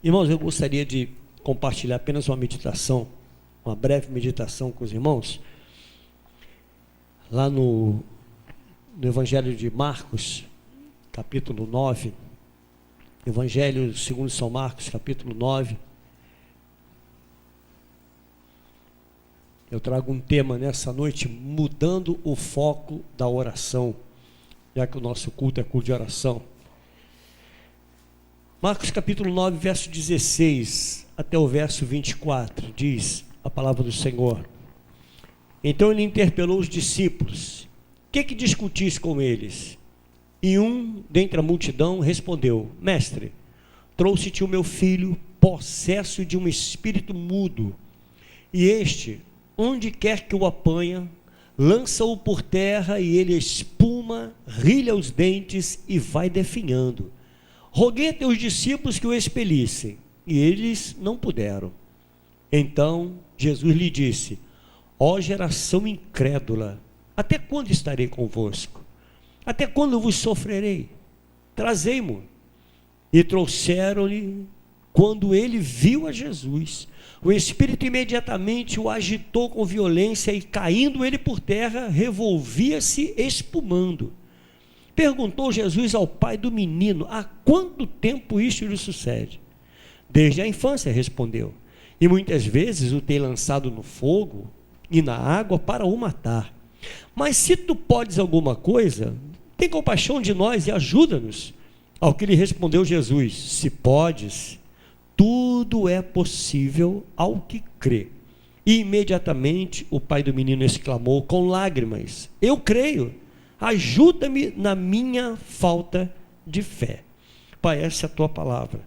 Irmãos, eu gostaria de compartilhar apenas uma meditação, uma breve meditação com os irmãos, lá no Evangelho de Marcos, capítulo 9, Evangelho segundo São Marcos, capítulo 9. Eu trago um tema nessa noite, mudando o foco da oração, já que o nosso culto é culto de oração. Marcos capítulo 9, verso 16 até o verso 24, diz a palavra do Senhor. Então ele interpelou os discípulos: que discutis com eles? E um dentre a multidão respondeu: Mestre, trouxe-te o meu filho, possesso de um espírito mudo, e este, onde quer que o apanha, lança-o por terra, e ele espuma, rilha os dentes e vai definhando. Roguei a teus discípulos que o expelissem, e eles não puderam. Então Jesus lhe disse: ó geração incrédula, até quando estarei convosco? Até quando vos sofrerei? Trazei-mo. E trouxeram-lhe. Quando ele viu a Jesus, o espírito imediatamente o agitou com violência, e caindo ele por terra, revolvia-se espumando. Perguntou Jesus ao pai do menino: há quanto tempo isto lhe sucede? Desde a infância, respondeu, e muitas vezes o tem lançado no fogo e na água para o matar. Mas se tu podes alguma coisa, tem compaixão de nós e ajuda-nos. Ao que lhe respondeu Jesus: se podes, tudo é possível ao que crê. E imediatamente o pai do menino exclamou com lágrimas: eu creio, ajuda-me na minha falta de fé. Pai, essa é a tua palavra,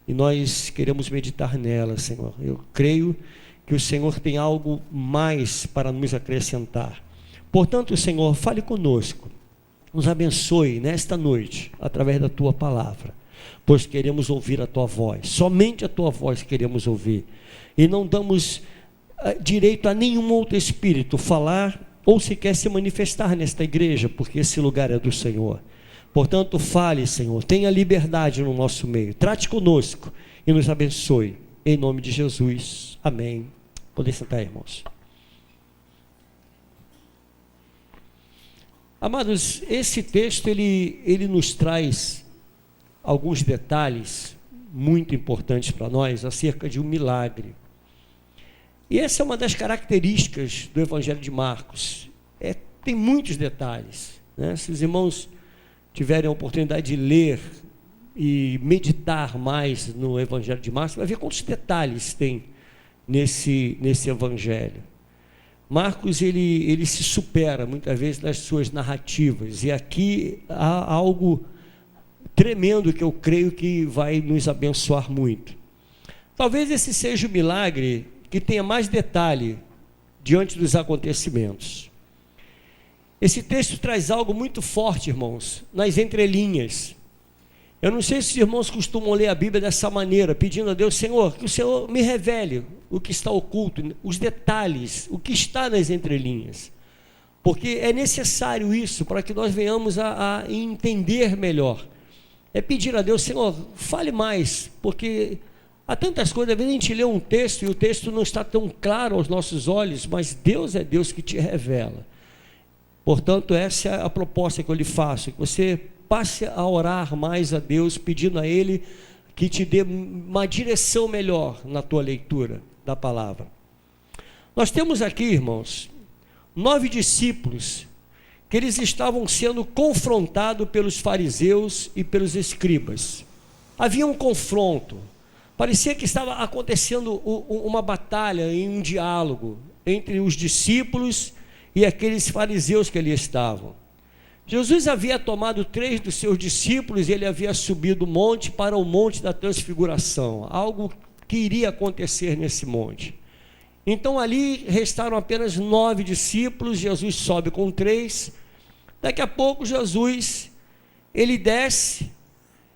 e nós queremos meditar nela, Senhor. Eu creio que o Senhor tem algo mais para nos acrescentar. Portanto, Senhor, fale conosco, nos abençoe nesta noite, através da tua palavra, pois queremos ouvir a tua voz, somente a tua voz queremos ouvir, e não damos direito a nenhum outro espírito falar, ou sequer se manifestar nesta igreja, porque esse lugar é do Senhor. Portanto, fale, Senhor, tenha liberdade no nosso meio, trate conosco e nos abençoe, em nome de Jesus, amém. Podem sentar, irmãos. Amados, esse texto ele nos traz alguns detalhes muito importantes para nós acerca de um milagre. E essa é uma das características do Evangelho de Marcos. Tem muitos detalhes, né? Se os irmãos tiverem a oportunidade de ler e meditar mais no Evangelho de Marcos, vai ver quantos detalhes tem nesse Evangelho. Marcos ele se supera muitas vezes nas suas narrativas, e aqui há algo tremendo que eu creio que vai nos abençoar muito. Talvez esse seja o milagre que tenha mais detalhe diante dos acontecimentos. Esse texto traz algo muito forte, irmãos, nas entrelinhas. Eu não sei se os irmãos costumam ler a Bíblia dessa maneira, pedindo a Deus: Senhor, que o Senhor me revele o que está oculto, os detalhes, o que está nas entrelinhas, porque é necessário isso para que nós venhamos a entender melhor. É pedir a Deus: Senhor, fale mais, porque há tantas coisas. Às vezes a gente lê um texto e o texto não está tão claro aos nossos olhos, mas Deus é Deus que te revela. Portanto, essa é a proposta que eu lhe faço, que você passe a orar mais a Deus, pedindo a Ele que te dê uma direção melhor na tua leitura da palavra. Nós temos aqui, irmãos, 9 discípulos, que eles estavam sendo confrontados pelos fariseus e pelos escribas. Havia um confronto, parecia que estava acontecendo uma batalha, em um diálogo entre os discípulos e aqueles fariseus que ali estavam. Jesus havia tomado 3 dos seus discípulos e ele havia subido o monte para o monte da transfiguração, algo que iria acontecer nesse monte. Então ali restaram apenas 9 discípulos, Jesus sobe com 3, daqui a pouco Jesus, ele desce,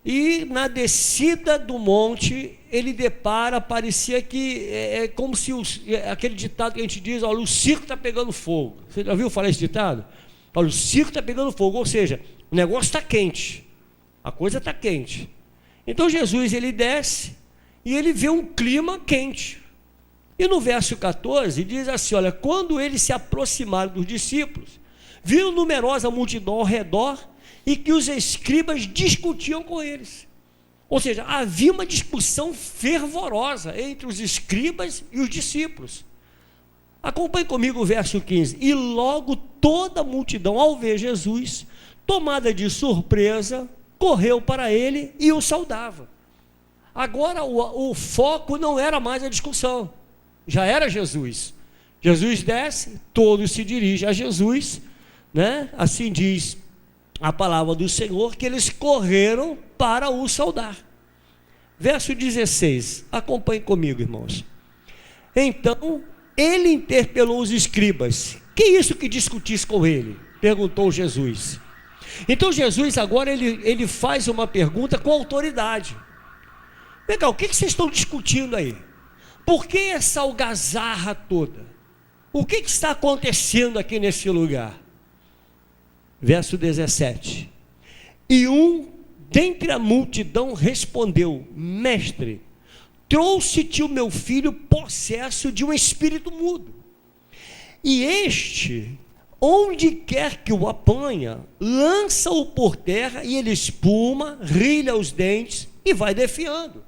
e na descida do monte, ele depara, parecia que é como se aquele ditado que a gente diz: olha, o circo está pegando fogo. Você já ouviu falar esse ditado? Olha, o circo está pegando fogo, ou seja, o negócio está quente, a coisa está quente. Então Jesus ele desce, e ele vê um clima quente. E no verso 14 diz assim, olha, quando eles se aproximaram dos discípulos, viram numerosa multidão ao redor e que os escribas discutiam com eles. Ou seja, havia uma discussão fervorosa entre os escribas e os discípulos. Acompanhe comigo o verso 15. E logo toda a multidão, ao ver Jesus, tomada de surpresa, correu para ele e o saudava. Agora o foco não era mais a discussão, já era Jesus. Jesus desce, todos se dirigem a Jesus, né? Assim diz a palavra do Senhor, que eles correram para o saudar. Verso 16, acompanhe comigo, irmãos. Então, ele interpelou os escribas. Que isso que discutisse com ele? Perguntou Jesus. Então, Jesus agora, ele faz uma pergunta com autoridade. Legal, o que vocês estão discutindo aí? Por que essa algazarra toda? O que está acontecendo aqui nesse lugar? Verso 17. E um dentre a multidão respondeu: Mestre, trouxe-te o meu filho possesso de um espírito mudo. E este, onde quer que o apanha, lança-o por terra e ele espuma, rilha os dentes e vai defiando.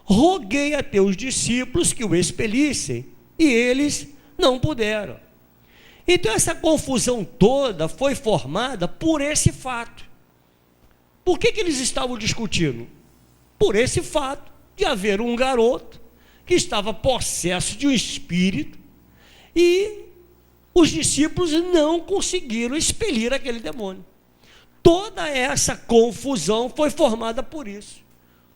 Roguei a teus discípulos que o expelissem, e eles não puderam. Então essa confusão toda foi formada por esse fato. Por que eles estavam discutindo? Por esse fato de haver um garoto que estava possesso de um espírito e os discípulos não conseguiram expelir aquele demônio. Toda essa confusão foi formada por isso.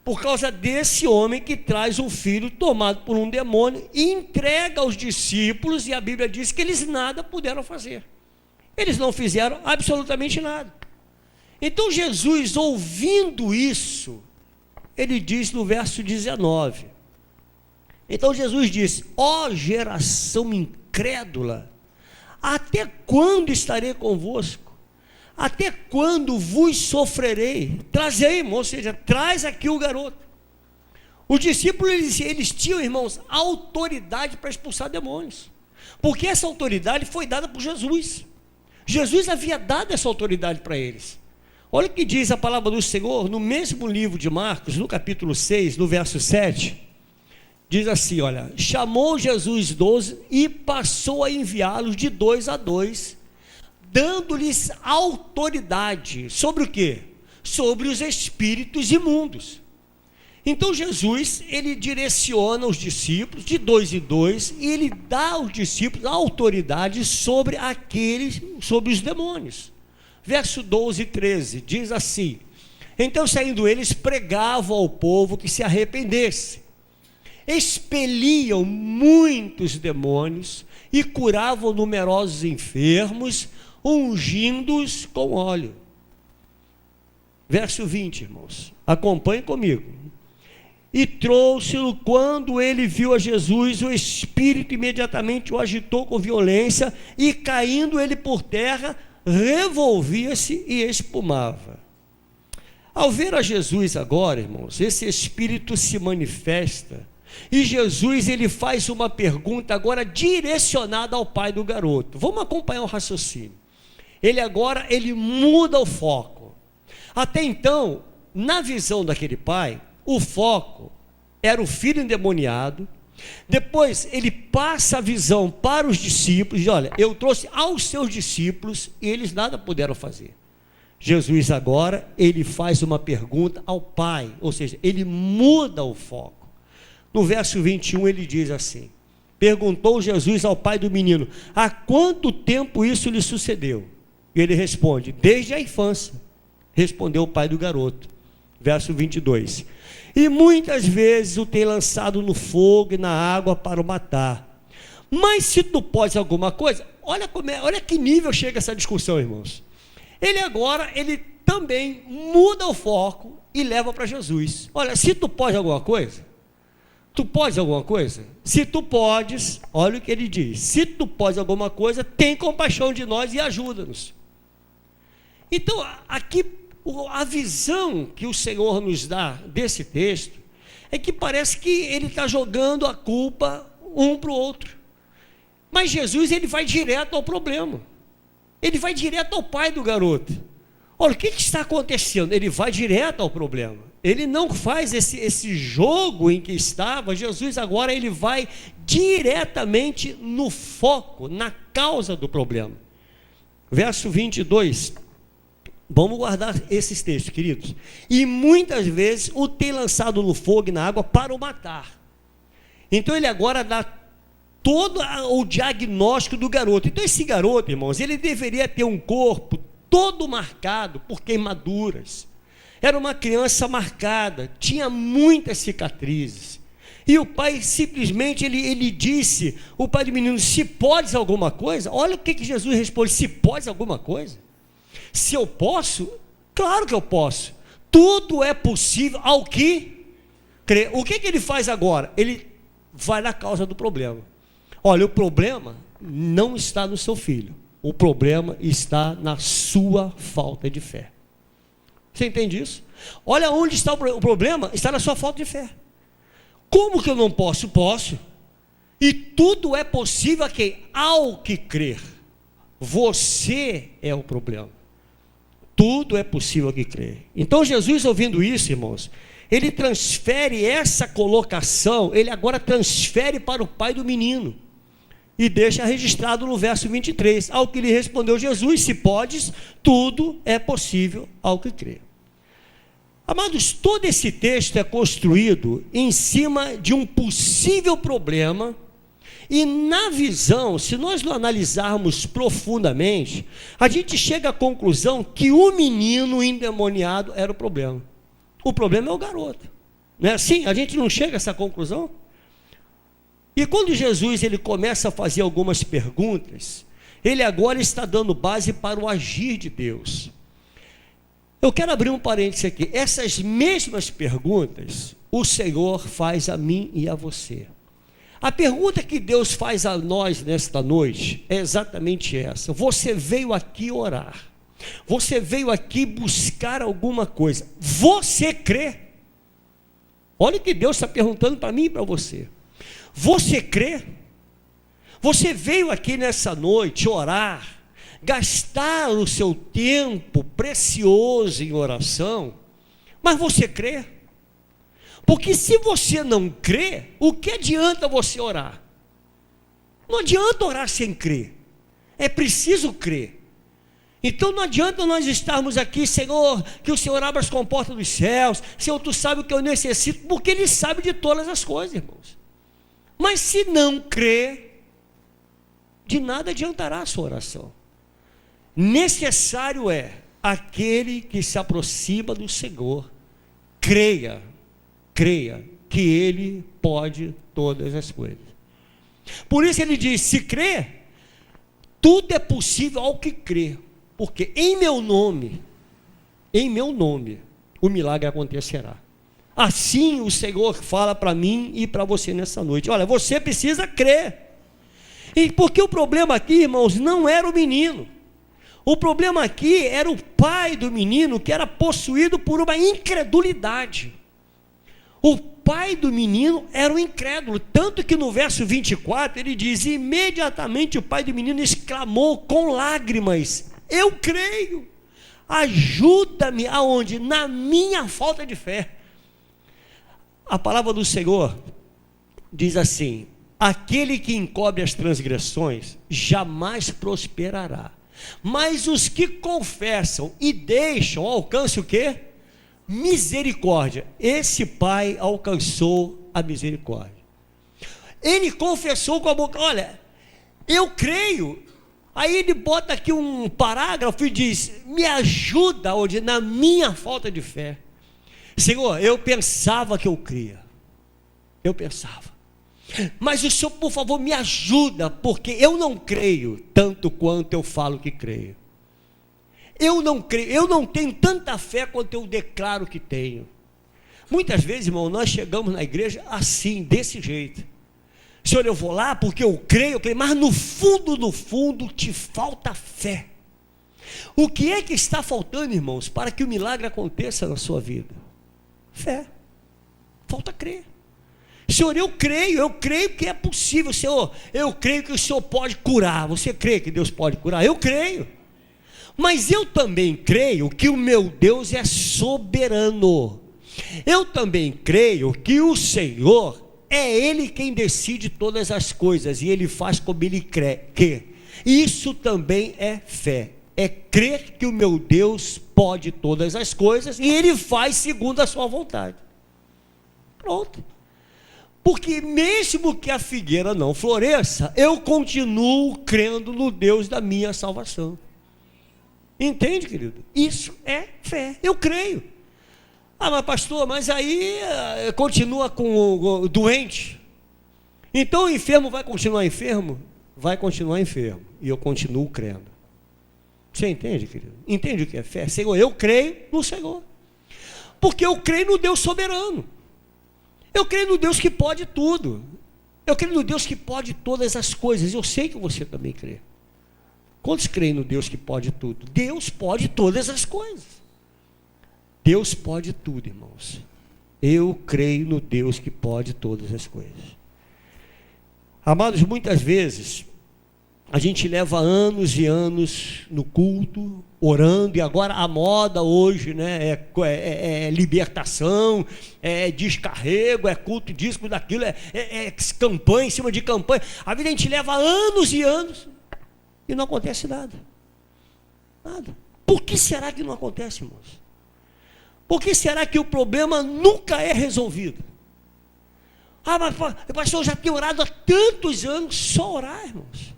Por causa desse homem que traz um filho tomado por um demônio e entrega aos discípulos, e a Bíblia diz que eles nada puderam fazer. Eles não fizeram absolutamente nada. Então Jesus, ouvindo isso, ele diz no verso 19. Então Jesus disse: ó geração incrédula, até quando estarei convosco? Até quando vos sofrerei? Trazei-me, ou seja, traz aqui o garoto. Os discípulos, eles tinham, irmãos, autoridade para expulsar demônios, porque essa autoridade foi dada por Jesus. Jesus havia dado essa autoridade para eles. Olha o que diz a palavra do Senhor, no mesmo livro de Marcos, no capítulo 6, no verso 7, diz assim, olha, chamou Jesus 12 e passou a enviá-los de 2 a 2, dando-lhes autoridade, sobre o quê? Sobre os espíritos imundos. Então Jesus, ele direciona os discípulos de 2 em 2, e ele dá aos discípulos a autoridade sobre aqueles, sobre os demônios. Verso 12 e 13, diz assim, então saindo eles, pregavam ao povo que se arrependesse, expeliam muitos demônios e curavam numerosos enfermos, ungindo-os com óleo. Verso 20, irmãos, acompanhem comigo. E trouxe-o, quando ele viu a Jesus, o espírito imediatamente o agitou com violência, e caindo ele por terra, revolvia-se e espumava. Ao ver a Jesus agora, irmãos, esse espírito se manifesta, e Jesus, ele faz uma pergunta agora direcionada ao pai do garoto. Vamos acompanhar o raciocínio. Ele muda o foco. Até então, na visão daquele pai, o foco era o filho endemoniado. Depois ele passa a visão para os discípulos, e olha, eu trouxe aos seus discípulos e eles nada puderam fazer. Jesus agora, ele faz uma pergunta ao pai, ou seja, ele muda o foco. No verso 21 ele diz assim, perguntou Jesus ao pai do menino, há quanto tempo isso lhe sucedeu? E ele responde, desde a infância, respondeu o pai do garoto. Verso 22, e muitas vezes o tem lançado no fogo e na água para o matar. Mas se tu podes alguma coisa, olha que nível chega essa discussão, irmãos. Ele também muda o foco e leva para Jesus. Olha, se tu podes alguma coisa, tu podes alguma coisa? Se tu podes, olha o que ele diz, se tu podes alguma coisa, tem compaixão de nós e ajuda-nos. Então, aqui, a visão que o Senhor nos dá desse texto, é que parece que ele está jogando a culpa um para o outro. Mas Jesus, ele vai direto ao problema. Ele vai direto ao pai do garoto. Olha, o que está acontecendo? Ele vai direto ao problema. Ele não faz esse jogo em que estava. Jesus agora ele vai diretamente no foco, na causa do problema. Verso 22. Vamos guardar esses textos, queridos. E muitas vezes o tem lançado no fogo e na água para o matar. Então ele agora dá todo o diagnóstico do garoto. Então esse garoto, irmãos, ele deveria ter um corpo todo marcado por queimaduras. Era uma criança marcada, tinha muitas cicatrizes. E o pai simplesmente, ele disse, o pai do menino, se podes alguma coisa? Olha o que Jesus responde, se podes alguma coisa? Se eu posso? Claro que eu posso. Tudo é possível ao que crê. O que ele faz agora? Ele vai na causa do problema. Olha, o problema não está no seu filho. O problema está na sua falta de fé. Você entende isso? Olha onde está o problema, está na sua falta de fé. Como que eu não posso? Posso. E tudo é possível a quem? Ao que crer. Você é o problema. Tudo é possível ao que crer. Então Jesus, ouvindo isso, irmãos, ele transfere essa colocação, ele agora transfere para o pai do menino. E deixa registrado no verso 23, ao que lhe respondeu Jesus, se podes, tudo é possível ao que crê. Amados, todo esse texto é construído em cima de um possível problema, e na visão, se nós não analisarmos profundamente, a gente chega à conclusão que o menino endemoniado era o problema. O problema é o garoto. Não é assim? A gente não chega a essa conclusão? E quando Jesus ele começa a fazer algumas perguntas, ele agora está dando base para o agir de Deus. Eu quero abrir um parênteses aqui. Essas mesmas perguntas o Senhor faz a mim e a você. A pergunta que Deus faz a nós nesta noite é exatamente essa. Você veio aqui orar. Você veio aqui buscar alguma coisa. Você crê? Olha o que Deus está perguntando para mim e para você. Você crê? Você veio aqui nessa noite orar, gastar o seu tempo precioso em oração, mas você crê? Porque se você não crê, o que adianta você orar? Não adianta orar sem crer, é preciso crer. Então não adianta nós estarmos aqui, Senhor, que o Senhor abra as comportas dos céus, Senhor, Tu sabe o que eu necessito, porque Ele sabe de todas as coisas, irmãos. Mas se não crer, de nada adiantará a sua oração. Necessário é aquele que se aproxima do Senhor, creia que Ele pode todas as coisas. Por isso ele diz, se crê, tudo é possível ao que crê, porque em meu nome, o milagre acontecerá. Assim o Senhor fala para mim e para você nessa noite. Olha, você precisa crer. E porque o problema aqui, irmãos, não era o menino. O problema aqui era o pai do menino que era possuído por uma incredulidade. O pai do menino era um incrédulo, tanto que no verso 24 ele diz, imediatamente o pai do menino exclamou com lágrimas, eu creio, ajuda-me aonde? Na minha falta de fé. A palavra do Senhor diz assim, aquele que encobre as transgressões jamais prosperará, mas os que confessam e deixam, alcançam o quê? Misericórdia. Esse pai alcançou a misericórdia. Ele confessou com a boca, olha, eu creio. Aí ele bota aqui um parágrafo e diz, me ajuda onde? Na minha falta de fé. Senhor, eu pensava que eu cria. Eu pensava. Mas o Senhor, por favor, me ajuda, porque eu não creio tanto quanto eu falo que creio. Eu não creio, eu não tenho tanta fé quanto eu declaro que tenho. Muitas vezes, irmão, nós chegamos na igreja assim, desse jeito. Senhor, eu vou lá porque eu creio, mas no fundo te falta fé. O que é que está faltando, irmãos, para que o milagre aconteça na sua vida? Fé. falta crer. Senhor, eu creio que é possível. Senhor, eu creio que o Senhor pode curar. Você crê que Deus pode curar? Eu creio. Mas eu também creio que o meu Deus é soberano. Eu também creio que o Senhor é Ele quem decide todas as coisas, e Ele faz como Ele quer. Isso também é fé. É crer que o meu Deus pode todas as coisas, e Ele faz segundo a sua vontade. Pronto. Porque mesmo que a figueira não floresça, eu continuo crendo no Deus da minha salvação. Entende, querido? Isso é fé. Eu creio. Mas pastor, mas aí continua com o doente. Então o enfermo vai continuar enfermo? Vai continuar enfermo. E eu continuo crendo. Você entende, querido? Entende o que é fé? Senhor, eu creio no Senhor. Porque eu creio no Deus soberano. Eu creio no Deus que pode tudo. Eu creio no Deus que pode todas as coisas. Eu sei que você também crê. Quantos creem no Deus que pode tudo? Deus pode todas as coisas. Deus pode tudo, irmãos. Eu creio no Deus que pode todas as coisas. Amados, muitas vezes a gente leva anos e anos no culto, orando, e agora a moda hoje, né, é libertação, é descarrego, é culto disso, daquilo, é campanha em cima de campanha. A vida a gente leva anos e anos e não acontece nada. Nada. Por que será que não acontece, irmãos? Por que será que o problema nunca é resolvido? Mas pastor, eu já tenho orado há tantos anos. Só orar, irmãos.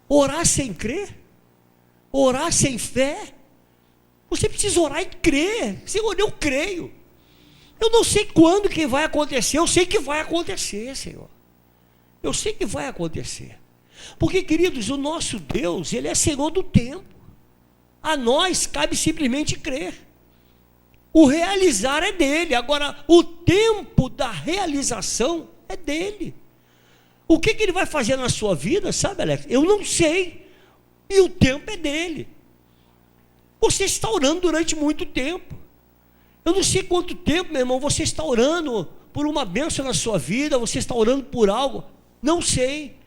Orar sem crer? Orar sem fé? Você precisa orar e crer. Senhor, eu creio. Eu não sei quando que vai acontecer. Eu sei que vai acontecer, Senhor. Eu sei que vai acontecer. Porque, queridos, o nosso Deus, Ele é Senhor do tempo. A nós cabe simplesmente crer. O realizar é dele. Agora, o tempo da realização é dele. O que ele vai fazer na sua vida, sabe, Alex? Eu não sei. E o tempo é dele. Você está orando durante muito tempo. Eu não sei quanto tempo, meu irmão, você está orando por uma bênção na sua vida, você está orando por algo. Não sei.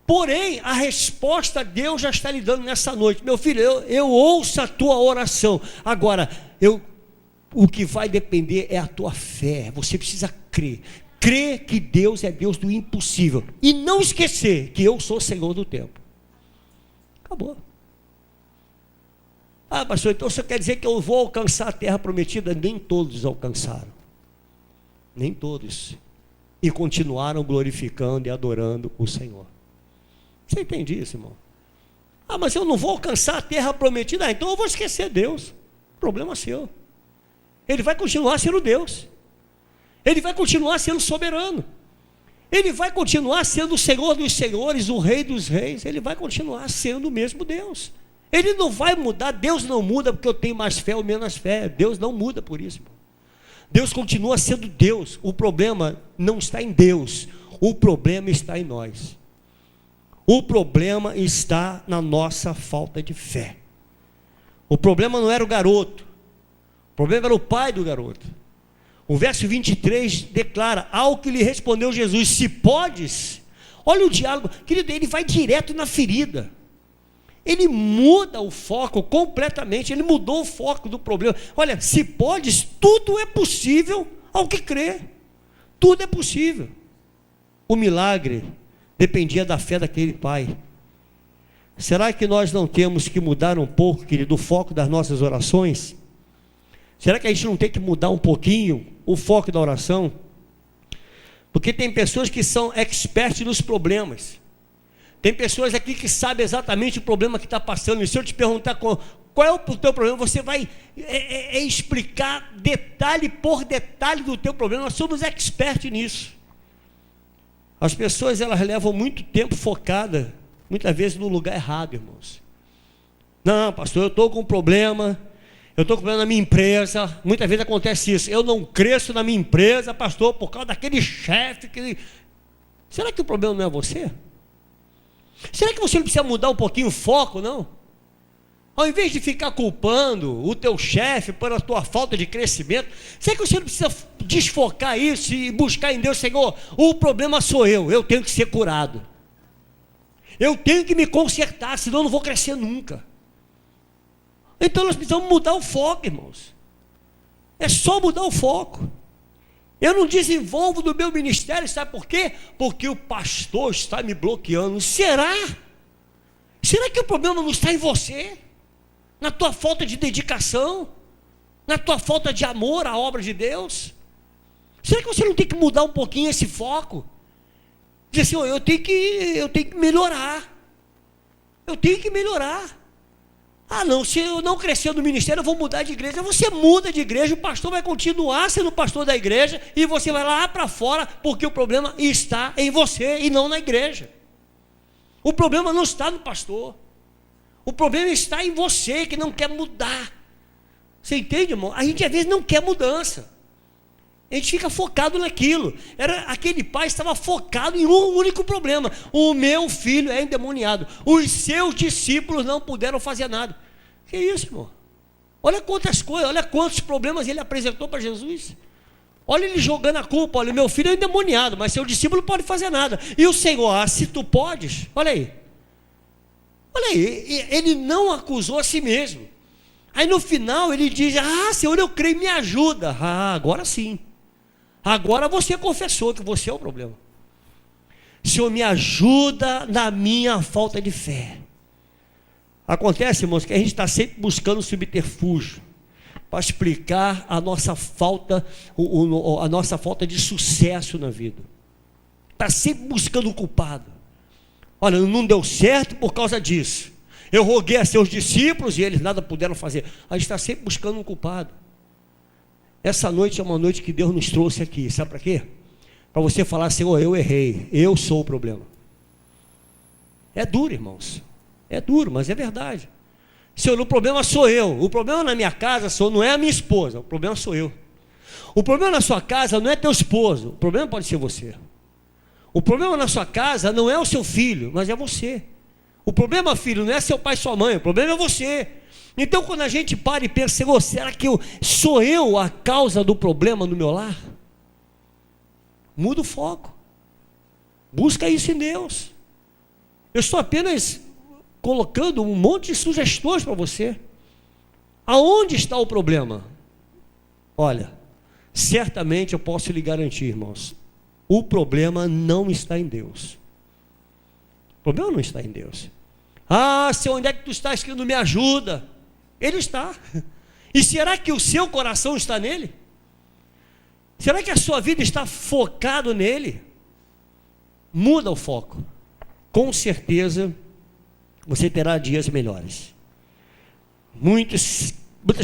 Porém, a resposta Deus já está lhe dando nessa noite. Meu filho, eu ouço a tua oração. Agora, o que vai depender é a tua fé. Você precisa crer. Crer que Deus é Deus do impossível. E não esquecer que eu sou Senhor do tempo. Acabou. Pastor, então você quer dizer que eu vou alcançar a terra prometida? Nem todos alcançaram. Nem todos. E continuaram glorificando e adorando o Senhor. Você entende isso, irmão? Mas eu não vou alcançar a terra prometida. Então eu vou esquecer Deus. Problema seu. Ele vai continuar sendo Deus. Ele vai continuar sendo soberano. Ele vai continuar sendo o Senhor dos senhores, o Rei dos reis. Ele vai continuar sendo o mesmo Deus. Ele não vai mudar. Deus não muda porque eu tenho mais fé ou menos fé. Deus não muda por isso, irmão. Deus continua sendo Deus. O problema não está em Deus. O problema está em nós. O problema está na nossa falta de fé. O problema não era o garoto. O problema era o pai do garoto. O verso 23 declara: ao que lhe respondeu Jesus, se podes. Olha o diálogo, querido, ele vai direto na ferida. Ele muda o foco completamente. Ele mudou o foco do problema. Olha, se podes, tudo é possível ao que crê. Tudo é possível. O milagre dependia da fé daquele pai. Será que nós não temos que mudar um pouco, querido, o foco das nossas orações? Será que a gente não tem que mudar um pouquinho o foco da oração? Porque tem pessoas que são experts nos problemas. Tem pessoas aqui que sabem exatamente o problema que está passando. E se eu te perguntar qual é o teu problema, você vai explicar detalhe por detalhe do teu problema. Nós somos experts nisso. As pessoas, elas levam muito tempo focada, muitas vezes no lugar errado, irmãos. Não, pastor, eu estou com um problema. Eu estou com problema na minha empresa. Muitas vezes acontece isso. Eu não cresço na minha empresa, pastor, por causa daquele chefe. Será que o problema não é você? Será que você não precisa mudar um pouquinho o foco, não? Ao invés de ficar culpando o teu chefe pela tua falta de crescimento, será que você não precisa desfocar isso e buscar em Deus, Senhor, o problema sou eu tenho que ser curado. Eu tenho que me consertar, senão eu não vou crescer nunca. Então nós precisamos mudar o foco, irmãos. É só mudar o foco. Eu não desenvolvo do meu ministério, sabe por quê? Porque o pastor está me bloqueando. Será? Será que o problema não está em você? Na tua falta de dedicação? Na tua falta de amor à obra de Deus? Será que você não tem que mudar um pouquinho esse foco? Dizer assim, eu tenho que melhorar. Eu tenho que melhorar. Ah não, se eu não crescer no ministério, eu vou mudar de igreja. Você muda de igreja, o pastor vai continuar sendo pastor da igreja, e você vai lá para fora, porque o problema está em você e não na igreja. O problema não está no pastor. O problema está em você, que não quer mudar. Você entende, irmão? A gente às vezes não quer mudança. A gente fica focado naquilo. Aquele pai estava focado em um único problema: o meu filho é endemoniado, os seus discípulos não puderam fazer nada. Que isso, irmão? Olha quantas coisas, olha quantos problemas ele apresentou para Jesus. Olha ele jogando a culpa: olha, meu filho é endemoniado, mas seu discípulo não pode fazer nada. E o Senhor, se tu podes, olha aí, ele não acusou a si mesmo. Aí no final ele diz: Senhor, eu creio, me ajuda. Agora sim. Agora você confessou que você é o problema. Senhor, me ajuda na minha falta de fé. Acontece, irmãos, que a gente está sempre buscando subterfúgio para explicar a nossa falta, a nossa falta de sucesso na vida. Está sempre buscando o culpado. Olha, não deu certo por causa disso. Eu roguei a seus discípulos e eles nada puderam fazer. A gente está sempre buscando um culpado. Essa noite é uma noite que Deus nos trouxe aqui, sabe para quê? Para você falar: Senhor, eu errei, eu sou o problema. É duro, irmãos, é duro, mas é verdade. Senhor, o problema sou eu. O problema na minha casa, Senhor, não é a minha esposa, o problema sou eu. O problema na sua casa não é teu esposo, o problema pode ser você. O problema na sua casa não é o seu filho, mas é você. O problema, filho, não é seu pai e sua mãe, o problema é você. Então quando a gente para e pensa: Senhor, será que sou eu a causa do problema no meu lar? Muda o foco. Busca isso em Deus. Eu estou apenas colocando um monte de sugestões para você. Aonde está o problema? Olha, certamente eu posso lhe garantir, irmãos, o problema não está em Deus. O problema não está em Deus. Senhor, onde é que tu estás que não me ajuda? Ele está. E será que o seu coração está nele? Será que a sua vida está focado nele? Muda o foco. Com certeza você terá dias melhores. Muitas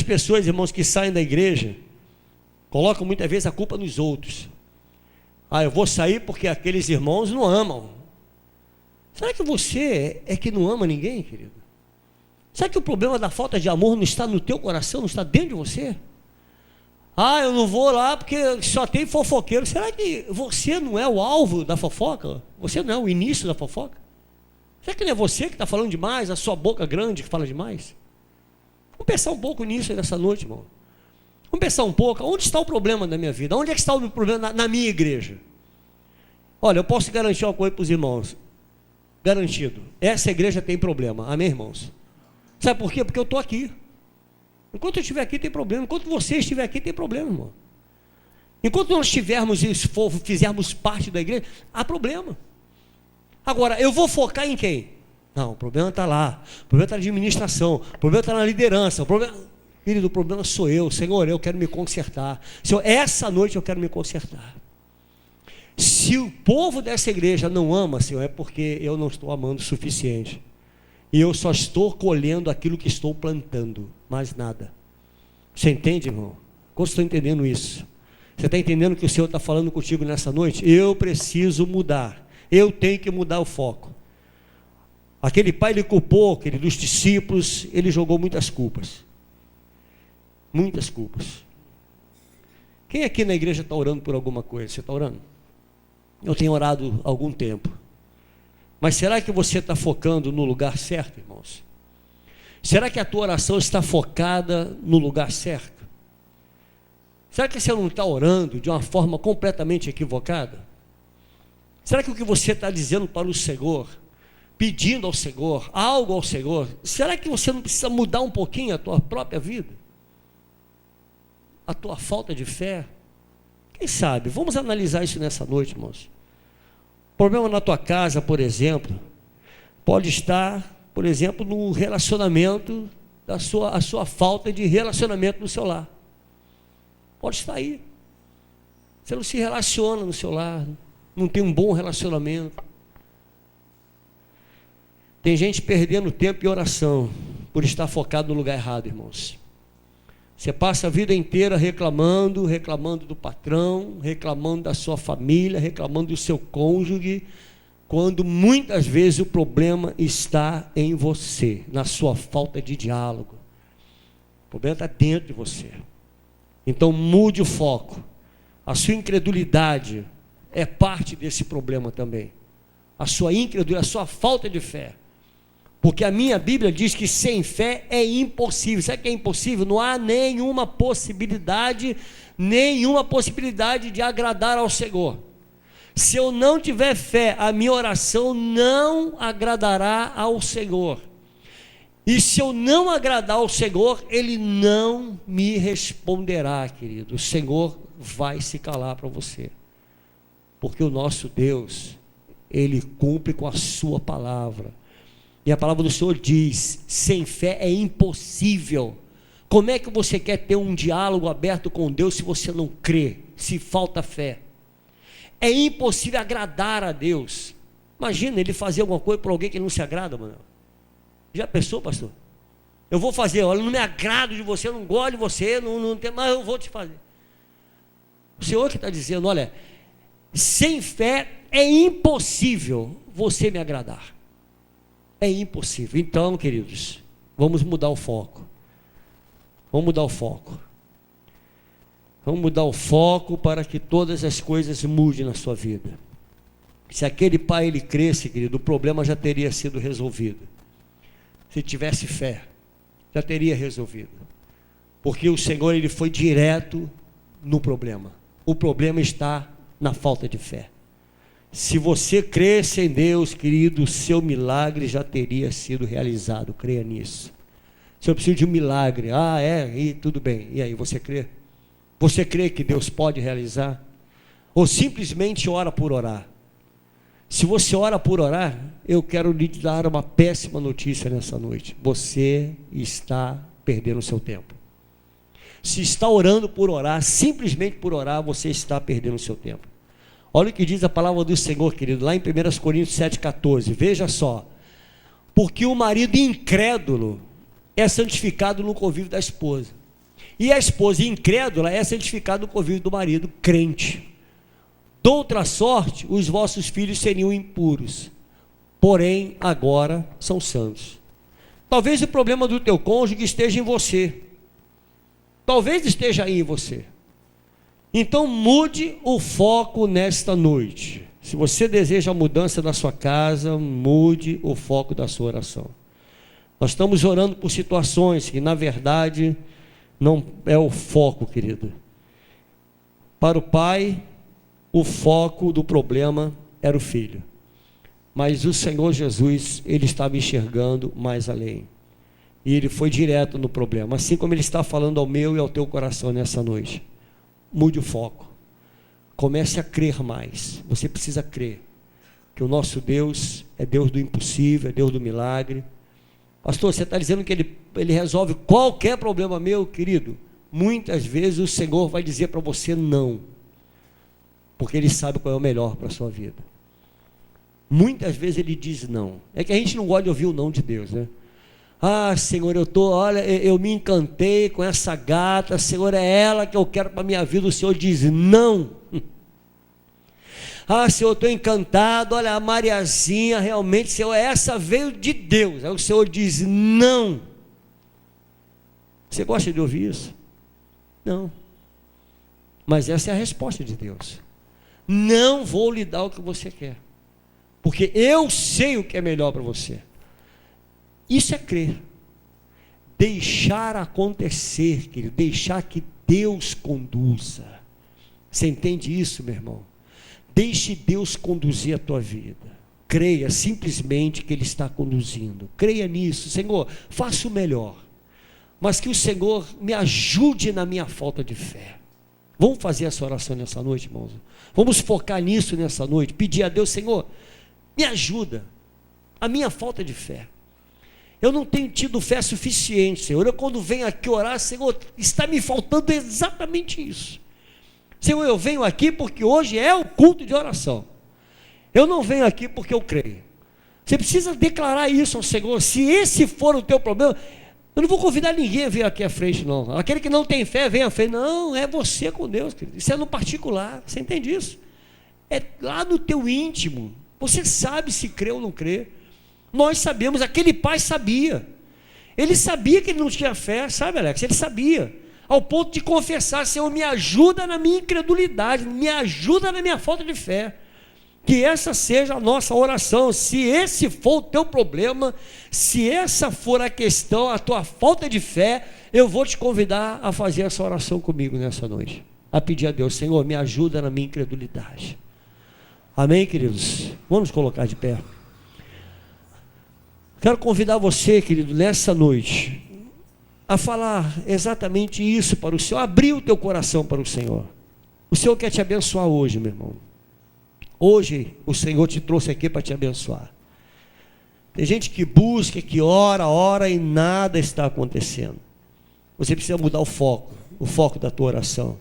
pessoas, irmãos, que saem da igreja colocam muitas vezes a culpa nos outros. Eu vou sair porque aqueles irmãos não amam. Será que você é que não ama ninguém, querido? Será que o problema da falta de amor não está no teu coração, não está dentro de você? Eu não vou lá porque só tem fofoqueiro. Será que você não é o alvo da fofoca? Você não é o início da fofoca? Será que não é você que está falando demais, a sua boca grande que fala demais? Vamos pensar um pouco nisso nessa noite, irmão. Vamos pensar um pouco: onde está o problema da minha vida? Onde é que está o problema na minha igreja? Olha, eu posso garantir uma coisa para os irmãos. Garantido, essa igreja tem problema. Amém, irmãos? Sabe por quê? Porque eu estou aqui. Enquanto eu estiver aqui tem problema. Enquanto você estiver aqui tem problema, irmão. Enquanto nós estivermos e fizermos parte da igreja, há problema. Agora, eu vou focar em quem? Não, o problema está lá. O problema está na administração. O problema está na liderança. Querido, o problema sou eu. Senhor, eu quero me consertar. Senhor, essa noite eu quero me consertar. Se o povo dessa igreja não ama, Senhor, é porque eu não estou amando o suficiente. E eu só estou colhendo aquilo que estou plantando, mais nada. Você entende, irmão? Como estou entendendo isso? Você está entendendo que o Senhor está falando contigo nessa noite? Eu preciso mudar. Eu tenho que mudar o foco. Aquele pai, ele culpou, querido, dos discípulos, ele jogou muitas culpas. Muitas culpas. Quem aqui na igreja está orando por alguma coisa? Você está orando? Eu tenho orado há algum tempo. Mas será que você está focando no lugar certo, irmãos? Será que a tua oração está focada no lugar certo? Será que você não está orando de uma forma completamente equivocada? Será que o que você está dizendo para o Senhor, pedindo ao Senhor, algo ao Senhor, será que você não precisa mudar um pouquinho a tua própria vida? A tua falta de fé? Quem sabe? Vamos analisar isso nessa noite, irmãos. O problema na tua casa, por exemplo, pode estar, por exemplo, no relacionamento, a sua falta de relacionamento no seu lar. Pode estar aí. Você não se relaciona no seu lar, não tem um bom relacionamento. Tem gente perdendo tempo em oração por estar focado no lugar errado, irmãos. Você passa a vida inteira reclamando do patrão, reclamando da sua família, reclamando do seu cônjuge, quando muitas vezes o problema está em você, na sua falta de diálogo. O problema está dentro de você. Então mude o foco. A sua incredulidade é parte desse problema também. A sua incredulidade, a sua falta de fé. Porque a minha Bíblia diz que sem fé é impossível. Sabe o que é impossível? Não há nenhuma possibilidade de agradar ao Senhor. Se eu não tiver fé, a minha oração não agradará ao Senhor. E se eu não agradar ao Senhor, Ele não me responderá, querido. O Senhor vai se calar para você. Porque o nosso Deus, Ele cumpre com a sua palavra. E a palavra do Senhor diz, sem fé é impossível. Como é que você quer ter um diálogo aberto com Deus se você não crê, se falta fé? É impossível agradar a Deus. Imagina ele fazer alguma coisa para alguém que não se agrada, mano. Já pensou, pastor? Eu vou fazer, olha, não me agrado de você, não gosto de você, não tem, mas eu vou te fazer. O Senhor que está dizendo, olha, sem fé é impossível você me agradar. É impossível. Então, queridos, vamos mudar o foco. Vamos mudar o foco. Vamos mudar o foco para que todas as coisas mudem na sua vida. Se aquele pai ele cresce, querido, o problema já teria sido resolvido. Se tivesse fé, já teria resolvido. Porque o Senhor ele foi direto no problema. O problema está na falta de fé. Se você cresce em Deus, querido, o seu milagre já teria sido realizado. Creia nisso. Se eu preciso de um milagre, e tudo bem. E aí, você crê? Você crê que Deus pode realizar? Ou simplesmente ora por orar? Se você ora por orar, eu quero lhe dar uma péssima notícia nessa noite. Você está perdendo o seu tempo. Se está orando por orar, simplesmente por orar, você está perdendo o seu tempo. Olha o que diz a palavra do Senhor, querido, lá em 1 Coríntios 7,14. Veja só. Porque o marido incrédulo é santificado no convívio da esposa. E a esposa incrédula é santificada no convívio do marido crente. De outra sorte, os vossos filhos seriam impuros, porém agora são santos. Talvez o problema do teu cônjuge esteja em você. Talvez esteja aí em você. Então mude o foco nesta noite. Se você deseja a mudança da sua casa, mude o foco da sua oração. Nós estamos orando por situações que na verdade não é o foco, querido. Para o pai, o foco do problema era o filho. Mas o Senhor Jesus, ele estava enxergando mais além. E ele foi direto no problema, assim como ele está falando ao meu e ao teu coração nessa noite. Mude o foco. Comece a crer mais. Você precisa crer que o nosso Deus é Deus do impossível, é Deus do milagre. Pastor, você está dizendo que ele resolve qualquer problema meu, querido? Muitas vezes o Senhor vai dizer para você não, porque Ele sabe qual é o melhor para a sua vida. Muitas vezes Ele diz não. É que a gente não gosta de ouvir o não de Deus, né? Senhor, eu me encantei com essa gata, Senhor, é ela que eu quero para a minha vida. O Senhor diz não. Senhor, eu estou encantado, olha, a Mariazinha, realmente, Senhor, essa veio de Deus. Aí o Senhor diz não. Você gosta de ouvir isso? Não. Mas essa é a resposta de Deus. Não vou lhe dar o que você quer, porque eu sei o que é melhor para você. Isso é crer. deixar acontecer, querido, deixar que Deus conduza. Você entende isso, meu irmão? Deixe Deus conduzir a tua vida. Creia simplesmente que Ele está conduzindo. Creia nisso. Senhor, faça o melhor, mas que o Senhor me ajude na minha falta de fé. Vamos fazer essa oração nessa noite, irmãos? Vamos focar nisso nessa noite, pedir a Deus: Senhor, me ajuda, a minha falta de fé. Eu não tenho tido fé suficiente, Senhor. Eu, quando venho aqui orar, Senhor, está me faltando exatamente isso. Senhor, eu venho aqui porque hoje é o culto de oração. Eu não venho aqui porque eu creio. Você precisa declarar isso ao Senhor. Se esse for o teu problema, eu não vou convidar ninguém a vir aqui à frente, não. Aquele que não tem fé, vem à frente. Não, é você com Deus, querido. Isso é no particular. Você entende isso? É lá no teu íntimo. Você sabe se crê ou não crê. Nós sabemos, aquele pai sabia. Ele sabia que ele não tinha fé, sabe, Alex? Ele sabia. Ao ponto de confessar: Senhor, me ajuda na minha incredulidade, me ajuda na minha falta de fé. Que essa seja a nossa oração. Se esse for o teu problema, se essa for a questão, a tua falta de fé, eu vou te convidar a fazer essa oração comigo nessa noite. A pedir a Deus: Senhor, me ajuda na minha incredulidade. Amém, queridos? Vamos nos colocar de pé. Quero convidar você, querido, nessa noite, a falar exatamente isso para o Senhor. Abrir o teu coração para o Senhor. O Senhor quer te abençoar hoje, meu irmão. Hoje o Senhor te trouxe aqui para te abençoar. Tem gente que busca, que ora e nada está acontecendo. Você precisa mudar o foco da tua oração.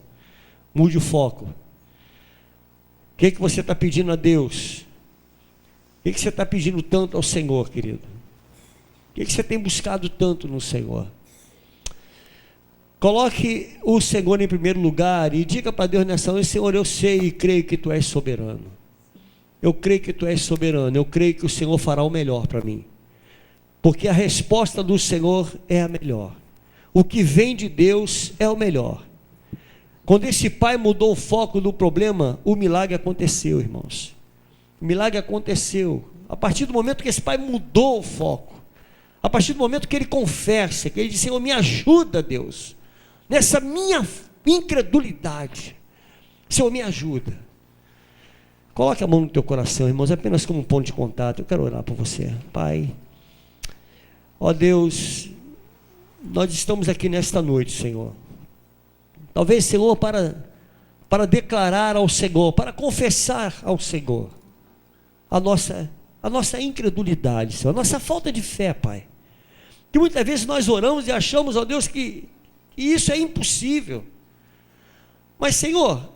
Mude o foco. O que você está pedindo a Deus? O que você está pedindo tanto ao Senhor, querido? O que você tem buscado tanto no Senhor? Coloque o Senhor em primeiro lugar e diga para Deus nessa noite: Senhor, eu sei e creio que Tu és soberano. Eu creio que Tu és soberano. Eu creio que o Senhor fará o melhor para mim. Porque a resposta do Senhor é a melhor. O que vem de Deus é o melhor. Quando esse pai mudou o foco do problema, o milagre aconteceu, irmãos. O milagre aconteceu. A partir do momento que esse pai mudou o foco. A partir do momento que ele confessa, que ele diz: Senhor, me ajuda, Deus, nessa minha incredulidade. Senhor, me ajuda. Coloque a mão no teu coração, irmãos, apenas como um ponto de contato. Eu quero orar por você. Pai, ó Deus, nós estamos aqui nesta noite, Senhor. Talvez, Senhor, para declarar ao Senhor, para confessar ao Senhor a nossa incredulidade, Senhor, a nossa falta de fé, Pai. Que muitas vezes nós oramos e achamos, ó Deus, que isso é impossível. Mas, Senhor,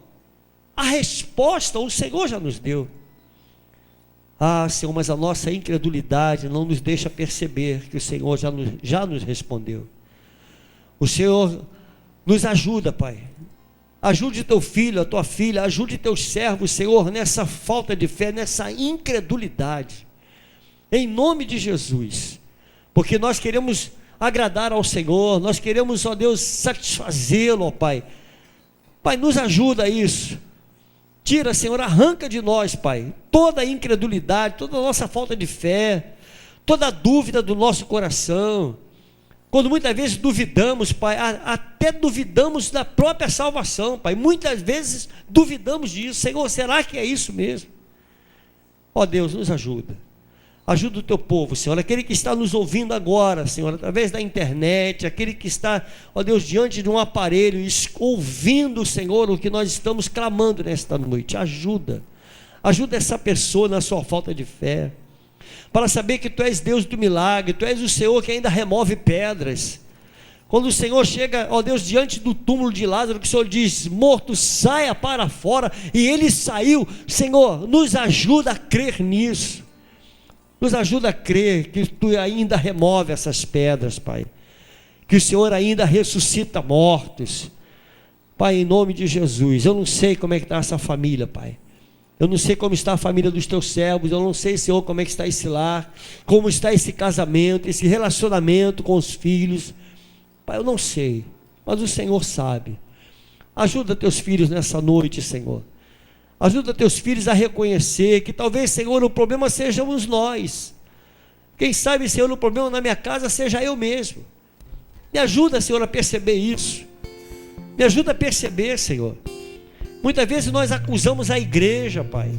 a resposta o Senhor já nos deu. Ah, Senhor, mas a nossa incredulidade não nos deixa perceber que o Senhor já nos respondeu. O Senhor nos ajuda, Pai. Ajude teu filho, a tua filha, ajude teus servos, Senhor, nessa falta de fé, nessa incredulidade. Em nome de Jesus. Porque nós queremos agradar ao Senhor, nós queremos, ó Deus, satisfazê-lo, ó Pai. Pai, nos ajuda a isso. Tira, Senhor, arranca de nós, Pai, toda a incredulidade, toda a nossa falta de fé, toda a dúvida do nosso coração. Quando muitas vezes duvidamos, Pai, até duvidamos da própria salvação, Pai. Muitas vezes duvidamos disso. Senhor, será que é isso mesmo? Ó Deus, nos ajuda. Ajuda o teu povo, Senhor, aquele que está nos ouvindo agora, Senhor, através da internet, aquele que está, ó Deus, diante de um aparelho, ouvindo, Senhor, o que nós estamos clamando nesta noite. Ajuda essa pessoa na sua falta de fé, para saber que Tu és Deus do milagre, Tu és o Senhor que ainda remove pedras. Quando o Senhor chega, ó Deus, diante do túmulo de Lázaro, que o Senhor diz: morto, saia para fora, e ele saiu. Senhor, nos ajuda a crer nisso. Nos ajuda a crer que Tu ainda remove essas pedras, Pai. Que o Senhor ainda ressuscita mortos. Pai, em nome de Jesus, eu não sei como é que está essa família, Pai. Eu não sei como está a família dos Teus servos. Eu não sei, Senhor, como é que está esse lar, como está esse casamento, esse relacionamento com os filhos. Pai, eu não sei, mas o Senhor sabe. Ajuda Teus filhos nessa noite, Senhor. Ajuda Teus filhos a reconhecer que talvez, Senhor, o problema sejamos nós. Quem sabe, Senhor, o problema na minha casa seja eu mesmo. Me ajuda, Senhor, a perceber isso. Me ajuda a perceber, Senhor. Muitas vezes nós acusamos a igreja, Pai,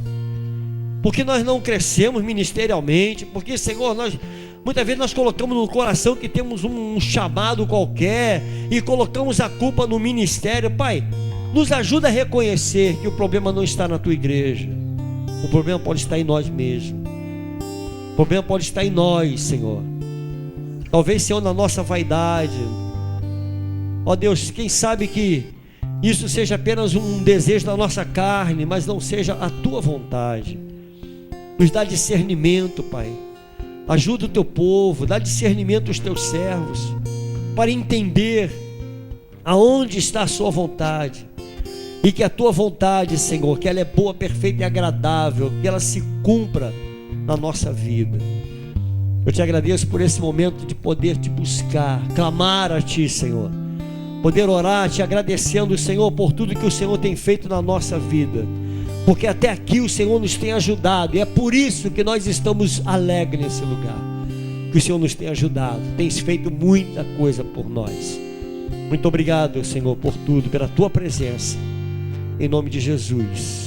porque nós não crescemos ministerialmente, porque, Senhor, muitas vezes nós colocamos no coração que temos um chamado qualquer e colocamos a culpa no ministério. Pai, nos ajuda a reconhecer que o problema não está na tua igreja. O problema pode estar em nós mesmos. O problema pode estar em nós, Senhor. Talvez, Senhor, na nossa vaidade. Ó Deus, quem sabe que isso seja apenas um desejo da nossa carne, mas não seja a tua vontade. Nos dá discernimento, Pai. Ajuda o teu povo, dá discernimento aos teus servos, para entender aonde está a sua vontade. E que a tua vontade, Senhor, que ela é boa, perfeita e agradável, que ela se cumpra na nossa vida. Eu te agradeço por esse momento de poder te buscar, clamar a ti, Senhor. Poder orar te agradecendo, Senhor, por tudo que o Senhor tem feito na nossa vida. Porque até aqui o Senhor nos tem ajudado. E é por isso que nós estamos alegres nesse lugar. Que o Senhor nos tem ajudado. Tens feito muita coisa por nós. Muito obrigado, Senhor, por tudo, pela tua presença. Em nome de Jesus.